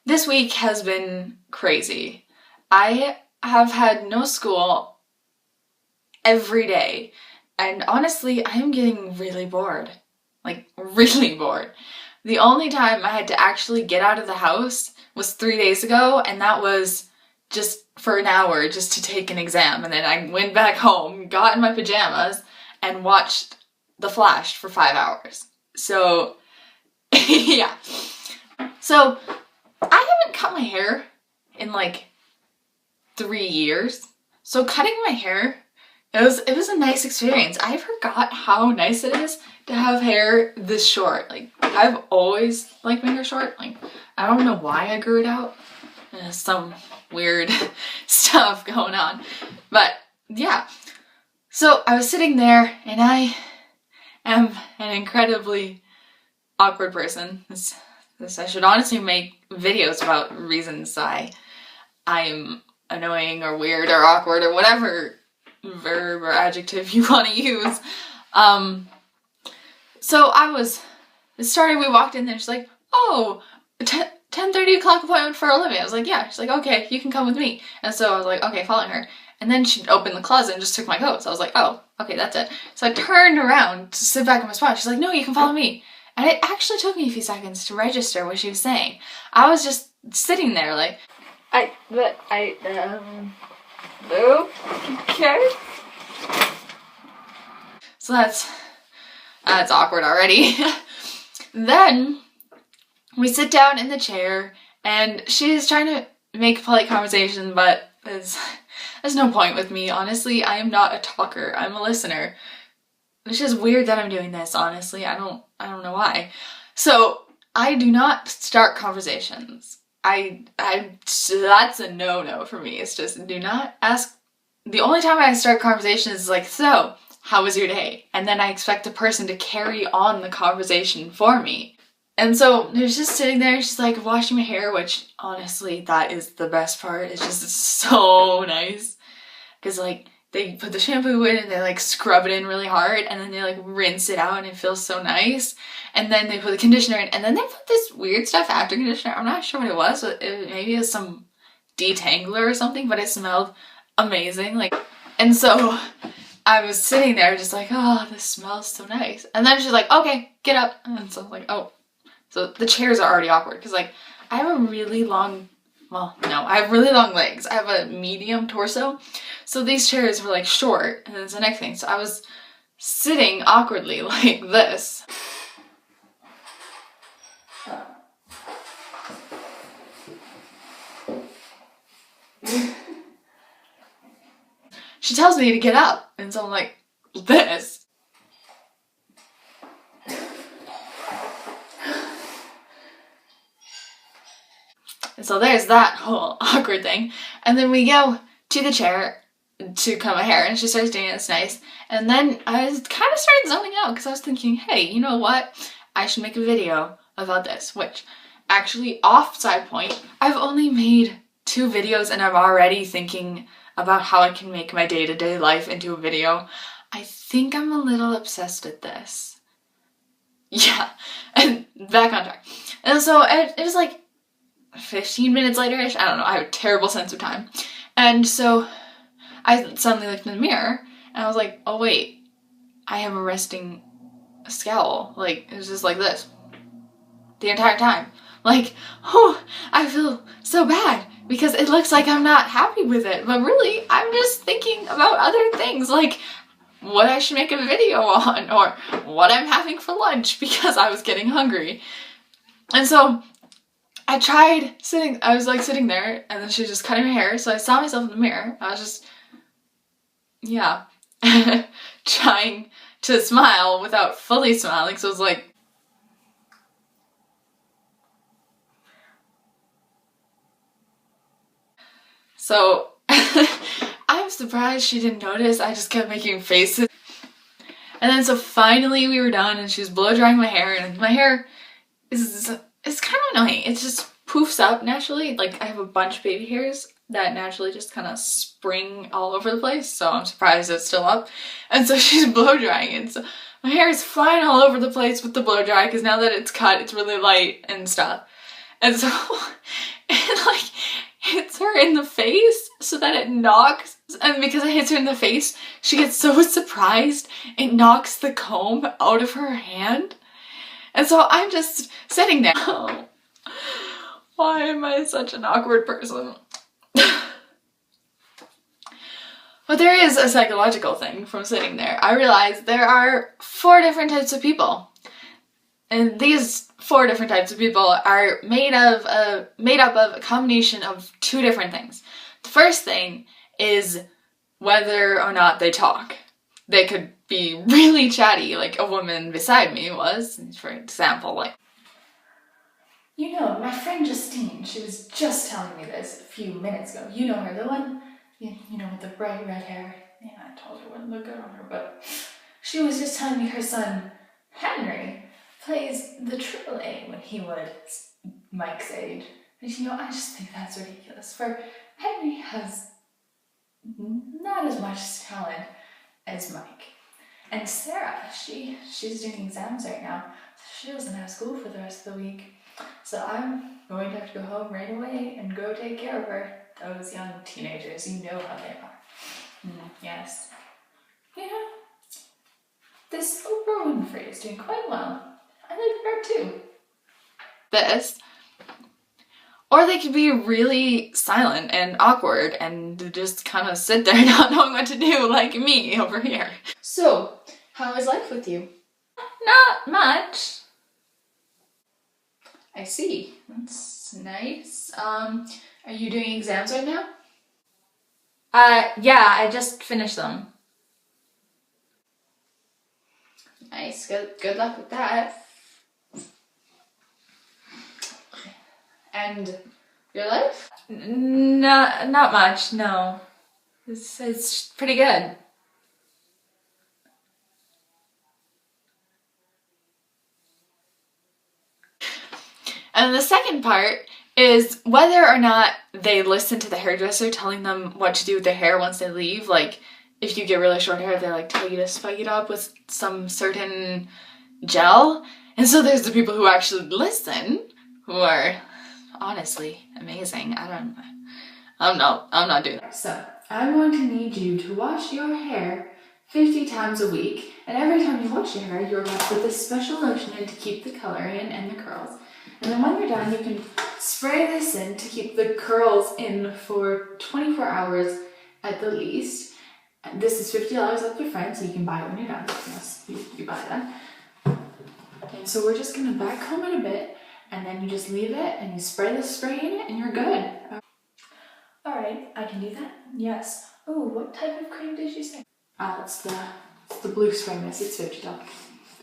This week has been crazy. I have had no school every day, and honestly, I am getting really bored. Like, really bored. The only time I had to actually get out of the house was 3 days ago, and that was just for an hour just to take an exam. And then I went back home, got in my pajamas, and watched The Flash for 5 hours. So, yeah. So, I haven't cut my hair in like 3 years. So cutting my hair, it was a nice experience. I forgot how nice it is to have hair this short. Like, I've always liked my hair short. Like, I don't know why I grew it out. There's some weird stuff going on. But yeah. So I was sitting there and I am an incredibly awkward person. I should honestly make videos about reasons I'm annoying or weird or awkward or whatever verb or adjective you want to use. So it started, we walked in there, she's like, oh, 10:30 o'clock appointment for Olivia. I was like, yeah. She's like, okay, you can come with me. And so I was like, okay, following her. And then she opened the closet and just took my coat. So I was like, oh, okay, that's it. So I turned around to sit back in my spot. She's like, no, you can follow me. And it actually took me a few seconds to register what she was saying. I was just sitting there like, okay. So that's awkward already. Then we sit down in the chair and she's trying to make polite conversation, but there's no point with me. Honestly, I am not a talker. I'm a listener. It's just weird that I'm doing this, honestly. I don't know why. So I do not start conversations. That's a no-no for me. It's just, do not ask. The only time I start conversations is like, so, how was your day? And then I expect the person to carry on the conversation for me. And so there's just sitting there, she's like washing my hair, which honestly, that is the best part. It's just so nice. Because like, they put the shampoo in and they like scrub it in really hard and then they like rinse it out and it feels so nice. And then they put the conditioner in and then they put this weird stuff after conditioner. I'm not sure what it was, but maybe it's some detangler or something, but it smelled amazing. Like, and so I was sitting there just like, oh, this smells so nice. And then she's like, okay, get up. And so I was like, oh. So the chairs are already awkward because like I have really long legs. I have a medium torso. So these chairs were like short and that's the next thing. So I was sitting awkwardly like this. She tells me to get up and so I'm like this. And so there's that whole awkward thing. And then we go to the chair to cut my hair and she starts doing it. It's nice. And then I kind of started zoning out because I was thinking, hey, you know what? I should make a video about this, which actually, off side point, I've only made 2 videos and I'm already thinking about how I can make my day-to-day life into a video. I think I'm a little obsessed with this. Yeah, and back on track. And so it was like 15 minutes later-ish, I don't know, I have a terrible sense of time. And so I suddenly looked in the mirror and I was like, oh wait, I have a resting scowl. Like, it was just like this the entire time. Like, oh, I feel so bad because it looks like I'm not happy with it. But really, I'm just thinking about other things like what I should make a video on or what I'm having for lunch because I was getting hungry. And so I was like sitting there and then she was just cutting my hair. So I saw myself in the mirror. I was just, yeah, trying to smile without fully smiling. So it was like, so I'm surprised she didn't notice. I just kept making faces. And then so finally we were done and she was blow drying my hair and my hair it's kind of annoying. It just poofs up naturally. Like I have a bunch of baby hairs that naturally just kind of spring all over the place. So I'm surprised it's still up. And so she's blow drying it. So my hair is flying all over the place with the blow dry because now that it's cut, it's really light and stuff. And so it like hits her in the face so that it knocks, and because it hits her in the face, she gets so surprised it knocks the comb out of her hand. And so I'm just sitting there. Oh, why am I such an awkward person? But there is a psychological thing from sitting there. I realized there are 4 different types of people. And these 4 different types of people are made up of a combination of 2 different things. The first thing is whether or not they talk. They could be really chatty, like a woman beside me was, for example, like, you know, my friend Justine, she was just telling me this a few minutes ago. You know her, the one, you know, with the bright red hair. Yeah, I told her it wouldn't look good on her, but she was just telling me her son, Henry, plays the triple A when he was Mike's age. And you know, I just think that's ridiculous. For Henry has not as much talent as Mike. And Sarah, she's doing exams right now, so she doesn't have school for the rest of the week. So I'm going to have to go home right away and go take care of her. Those young teenagers, you know how they are. Yes. You know, this Oprah Winfrey is doing quite well. I like her too. This. Or they could be really silent and awkward and just kind of sit there not knowing what to do, like me over here. So, how is life with you? Not much. I see. That's nice. Are you doing exams right now? Yeah, I just finished them. Nice. Good luck with that. And your life? Not much, no. It's pretty good. And the second part is whether or not they listen to the hairdresser telling them what to do with their hair once they leave. Like, if you get really short hair, they like tell you to spike it up with some certain gel. And so there's the people who actually listen, who are honestly amazing. I'm not doing that. So I'm going to need you to wash your hair 50 times a week, and every time you wash your hair, you're going to put this special lotion in to keep the color in and the curls. And then when you're done, you can spray this in to keep the curls in for 24 hours at the least. And this is $50 up the front, so you can buy it when you're done. Yes, you buy that. And so we're just gonna back comb it a bit, and then you just leave it and you spray the spray in it and you're good. All right, I can do that. Yes. Oh, what type of cream did you say? It's the blue spray mist. It's $50.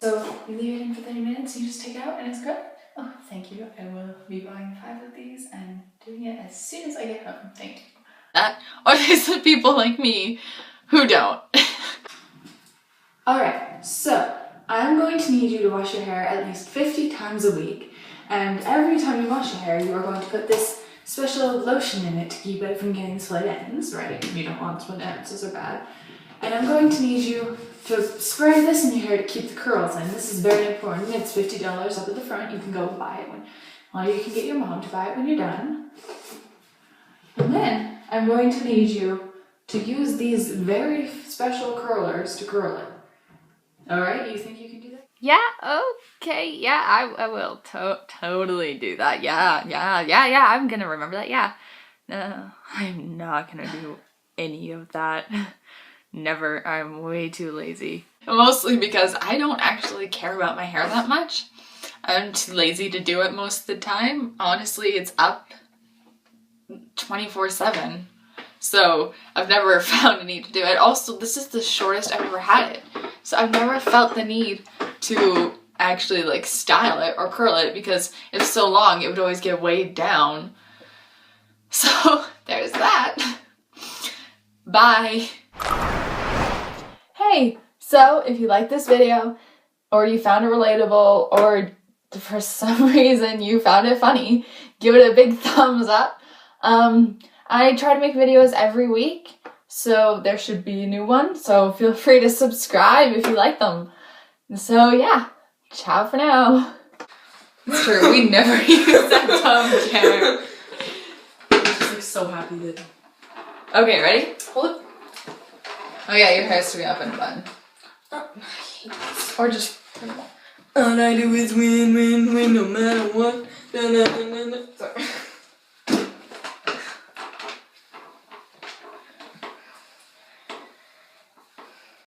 So you leave it in for 30 minutes, you just take it out and it's good. Oh, thank you. I will be buying 5 of these and doing it as soon as I get home. Thank you. Or there's the people like me who don't. Alright, so I'm going to need you to wash your hair at least 50 times a week. And every time you wash your hair, you are going to put this special lotion in it to keep it from getting split ends, right? You don't want split ends, those are bad. And I'm going to need you to spray this in your hair to keep the curls in. This is very important. It's $50 up at the front. You can go buy it or you can get your mom to buy it when you're done. And then I'm going to need you to use these very special curlers to curl it. All right? You think you can do that? Yeah, okay, yeah, I will totally do that. Yeah, I'm gonna remember that, yeah. No, I'm not gonna do any of that. Never, I'm way too lazy. Mostly because I don't actually care about my hair that much. I'm too lazy to do it most of the time. Honestly, it's up 24/7. So I've never found a need to do it. Also, this is the shortest I've ever had it. So I've never felt the need to actually like style it or curl it because if so long, it would always get weighed down. So there's that. Bye. Hey, so if you like this video or you found it relatable or for some reason you found it funny, give it a big thumbs up. I try to make videos every week, so there should be a new one, so feel free to subscribe if you like them. So yeah, ciao for now. It's true, we never use that dumb chair. I just look so happy that. Okay, ready? Hold it. Oh yeah, your hair has to be up in a bun. Or just. All I do is win, win, win, no matter what. Na, na, na, na, na.